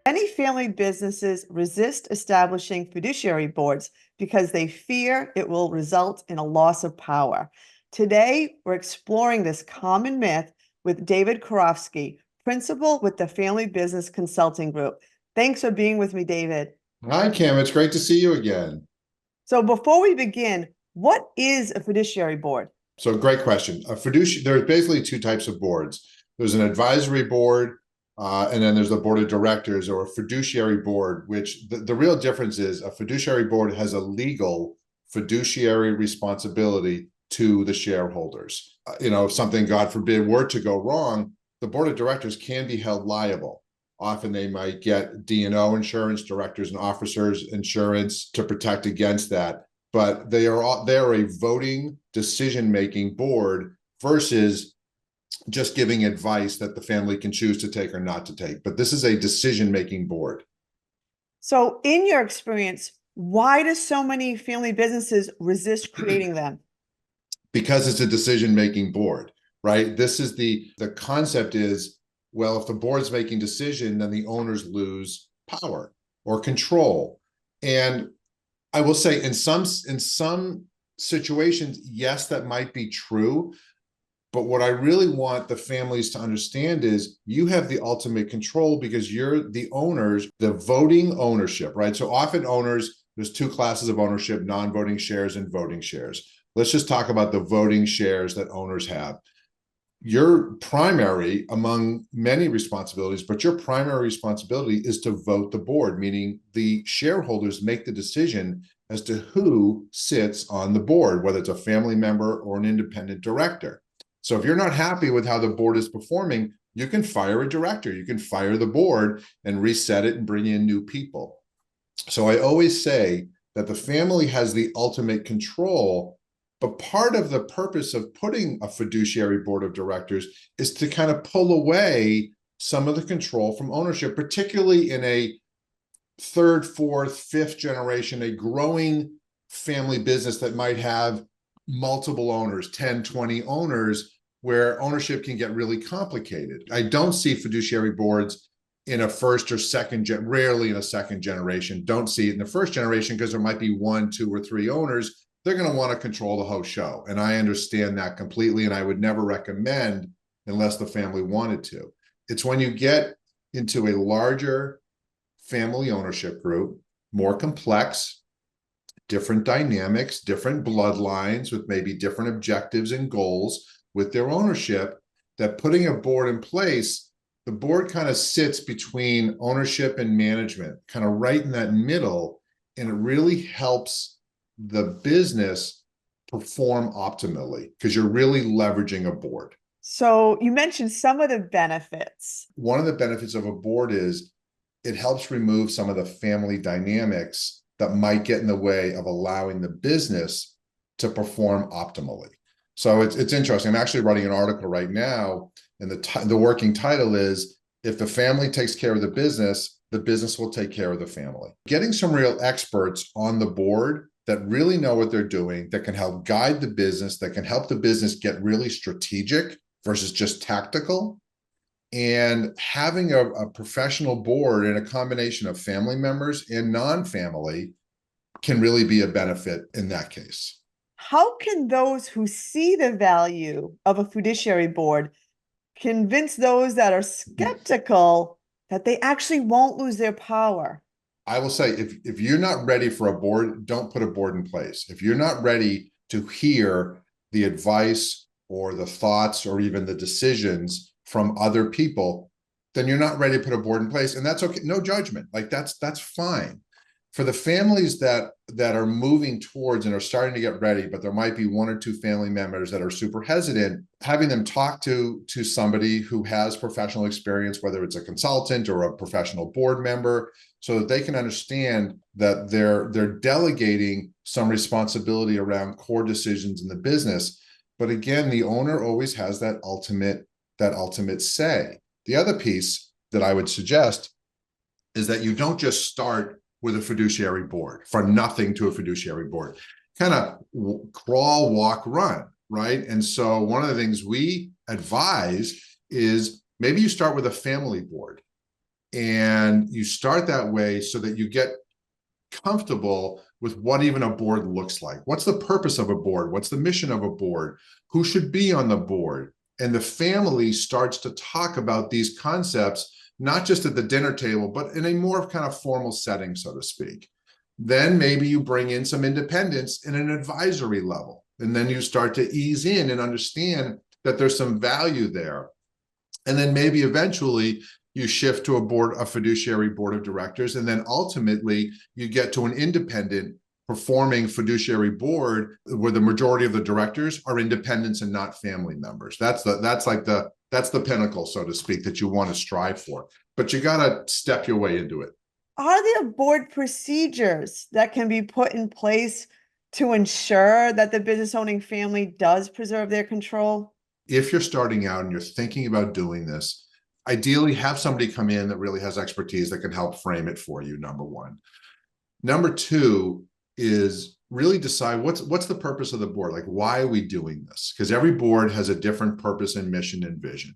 Many family businesses resist establishing fiduciary boards because they fear it will result in a loss of power. Today, we're exploring this common myth with David Karofsky, principal with the Family Business Consulting Group. Thanks for being with me, David. Hi, Kim. It's great to see you again. So before we begin, what is a fiduciary board? So, great question. There's basically two types of boards. There's an advisory board, and then there's the board of directors or a fiduciary board, which the real difference is a fiduciary board has a legal fiduciary responsibility to the shareholders. If something, God forbid, were to go wrong, the board of directors can be held liable. Often they might get D&O insurance, directors and officers insurance to protect against that. But they're a voting decision-making board versus just giving advice that the family can choose to take or not to take. But this is a decision-making board. So in your experience, why do so many family businesses resist creating them? Because it's a decision-making board, right? This is the concept is, well, if the board's making decision, then the owners lose power or control. And I will say in some situations, yes, that might be true. But what I really want the families to understand is you have the ultimate control because you're the owners, the voting ownership, right? So often owners, there's two classes of ownership, non-voting shares and voting shares. Let's just talk about the voting shares that owners have. Your primary, among many responsibilities, but your primary responsibility is to vote the board, meaning the shareholders make the decision as to who sits on the board, whether it's a family member or an independent director. So if you're not happy with how the board is performing, you can fire a director, you can fire the board and reset it and bring in new people. So I always say that the family has the ultimate control. But part of the purpose of putting a fiduciary board of directors is to kind of pull away some of the control from ownership, particularly in a third, fourth, fifth generation, a growing family business that might have multiple owners, 10, 20 owners, where ownership can get really complicated. I don't see fiduciary boards in a first or second, rarely in a second generation. Don't see it in the first generation because there might be one, two, or three owners. They're going to want to control the whole show. And I understand that completely. And I would never recommend unless the family wanted to. It's when you get into a larger family ownership group, more complex, different dynamics, different bloodlines with maybe different objectives and goals with their ownership, that putting a board in place, the board kind of sits between ownership and management, kind of right in that middle. And it really helps the business perform optimally because you're really leveraging a board. So you mentioned some of the benefits. One of the benefits of a board is it helps remove some of the family dynamics that might get in the way of allowing the business to perform optimally. So it's interesting. I'm actually writing an article right now, and the working title is, if the family takes care of the business will take care of the family. Getting some real experts on the board that really know what they're doing, that can help guide the business, that can help the business get really strategic versus just tactical. And having a professional board and a combination of family members and non-family can really be a benefit in that case. How can those who see the value of a fiduciary board convince those that are skeptical that they actually won't lose their power? I will say, if you're not ready for a board, don't put a board in place. If you're not ready to hear the advice or the thoughts or even the decisions from other people, then you're not ready to put a board in place. And that's okay. No judgment. Like that's fine. For the families that are moving towards and are starting to get ready, but there might be one or two family members that are super hesitant, having them talk to somebody who has professional experience, whether it's a consultant or a professional board member, so that they can understand that they're delegating some responsibility around core decisions in the business. But again, the owner always has that ultimate say. The other piece that I would suggest is that you don't just start with a fiduciary board, from nothing to a fiduciary board. Kind of crawl, walk, run, right? And so one of the things we advise is maybe you start with a family board. And you start that way so that you get comfortable with what even a board looks like. What's the purpose of a board? What's the mission of a board? Who should be on the board? And the family starts to talk about these concepts, not just at the dinner table, but in a more kind of formal setting, so to speak. Then maybe you bring in some independence in an advisory level. And then you start to ease in and understand that there's some value there. And then maybe eventually you shift to a fiduciary board of directors. And then ultimately you get to an independent performing fiduciary board where the majority of the directors are independents and not family members. That's the pinnacle, so to speak, that you want to strive for. But you got to step your way into it. Are there board procedures that can be put in place to ensure that the business owning family does preserve their control? If you're starting out and you're thinking about doing this, ideally have somebody come in that really has expertise that can help frame it for you, number one. Number two is really decide what's the purpose of the board? Like, why are we doing this? Because every board has a different purpose and mission and vision.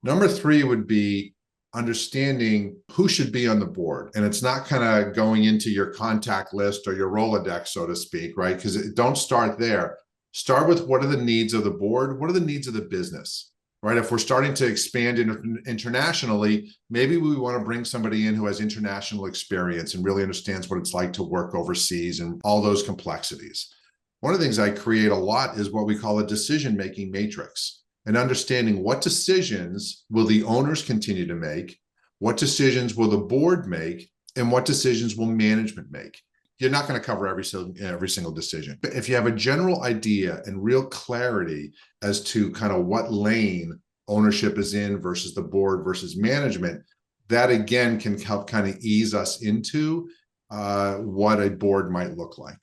Number three would be understanding who should be on the board. And it's not kind of going into your contact list or your Rolodex, so to speak, right? Because don't start there. Start with what are the needs of the board? What are the needs of the business, right? If we're starting to expand internationally, maybe we want to bring somebody in who has international experience and really understands what it's like to work overseas and all those complexities. One of the things I create a lot is what we call a decision-making matrix, and understanding what decisions will the owners continue to make, what decisions will the board make, and what decisions will management make. You're not going to cover every single decision. But if you have a general idea and real clarity as to kind of what lane ownership is in versus the board versus management, that again can help kind of ease us into what a board might look like.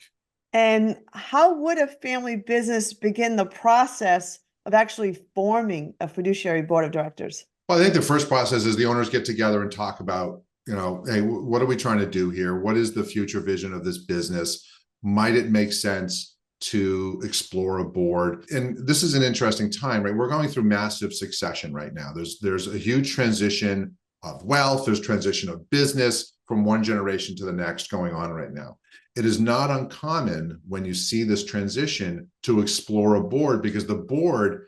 And how would a family business begin the process of actually forming a fiduciary board of directors? Well, I think the first process is the owners get together and talk about, hey, what are we trying to do here? What is the future vision of this business? Might it make sense to explore a board? And this is an interesting time, right? We're going through massive succession right now. There's a huge transition of wealth. There's transition of business from one generation to the next going on right now. It is not uncommon when you see this transition to explore a board, because the board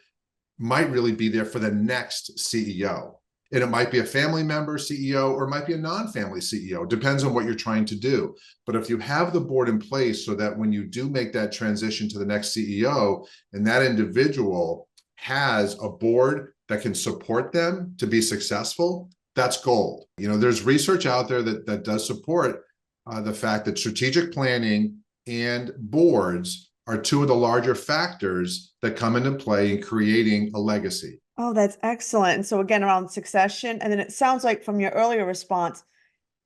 might really be there for the next CEO. And it might be a family member CEO, or it might be a non-family CEO. Depends on what you're trying to do. But if you have the board in place so that when you do make that transition to the next CEO, and that individual has a board that can support them to be successful, that's gold. There's research out there that does support the fact that strategic planning and boards are two of the larger factors that come into play in creating a legacy. Oh, that's excellent. And so again, around succession, and then it sounds like from your earlier response,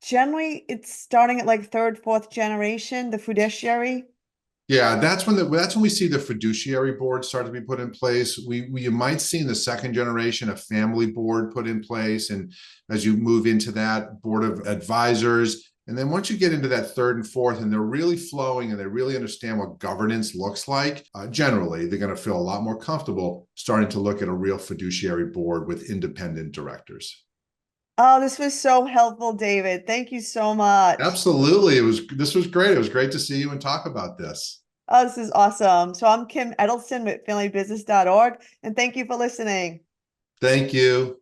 generally it's starting at like third, fourth generation, the fiduciary. Yeah, that's when we see the fiduciary board start to be put in place. You might see in the second generation a family board put in place, and as you move into that, board of advisors. And then once you get into that third and fourth, and they're really flowing and they really understand what governance looks like, generally, they're going to feel a lot more comfortable starting to look at a real fiduciary board with independent directors. Oh, this was so helpful, David. Thank you so much. Absolutely. This was great. It was great to see you and talk about this. Oh, this is awesome. So I'm Kim Eddleston with familybusiness.org, and thank you for listening. Thank you.